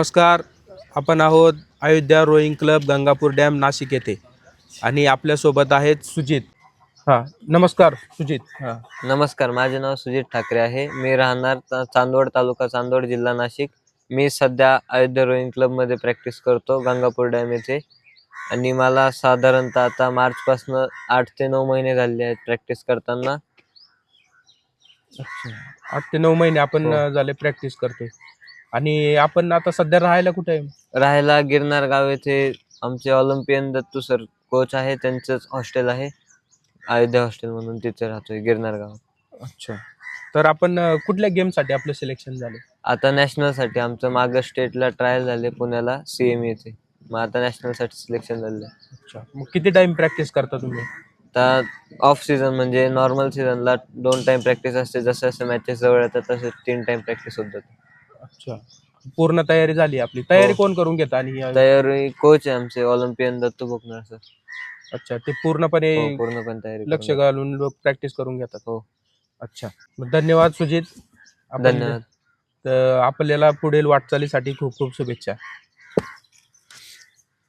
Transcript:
नमस्कार. आपण आहोत अयोध्या रोईंग क्लब गंगापूर डॅम नाशिक येथे आणि आपल्यासोबत आहेत सुजित. नमस्कार सुजित. नमस्कार, माझे नाव सुजित ठाकरे आहे. मी राहणार चांदवड तालुका चांदवड जिल्हा नाशिक. मी सध्या अयोध्या रोईंग क्लबमध्ये प्रॅक्टिस करतो गंगापूर डॅम येथे. आणि मला साधारणतः आता मार्चपासून 8 ते 9 महिने झाले आहेत प्रॅक्टिस करताना. अच्छा, 8 ते 9 महिने आपण हो. झाले प्रॅक्टिस करतोय. आणि आपण आता सध्या राहायला कुठे आहे? राहायला गिरनार गाव येथे आमचे ऑलिम्पियन दत्तू सर कोच आहे, त्यांचंच हॉस्टेल आहे अयोध्या हॉस्टेल म्हणून, तिथे राहतोय गिरनार गाव. अच्छा, तर आपण कुठल्या गेमसाठी आपलं सिलेक्शन झालं? आता नॅशनलसाठी आमचं मागं स्टेटला ट्रायल झाले पुण्याला CMA चे. मग आता नॅशनलसाठी सिलेक्शन झालं. अच्छा, मग किती टाइम प्रॅक्टिस करता तुम्ही? आता ऑफ सीझन म्हणजे नॉर्मल सीझनला 2 टाइम प्रॅक्टिस असते, जसं जसं मॅचेस जवळ येतात तसे 3 टाइम प्रॅक्टिस होत जाते. अच्छा, पूर्ण तयारी झाली आपली. तयारी कोण करून घेतं? आणि तयारी कोच आहे आमचे ऑलिम्पियन दत्तू भोकनळ सर. अच्छा, ते पूर्णपणे हो, पूर्णपणे तयारी करून लक्ष घेतात. घालून लोक प्रॅक्टिस करून घेतात. हो, अच्छा, मग धन्यवाद सुजित. आपण धन्यवाद. आपल्याला पुढील वाटचालीसाठी खूप खूप शुभेच्छा.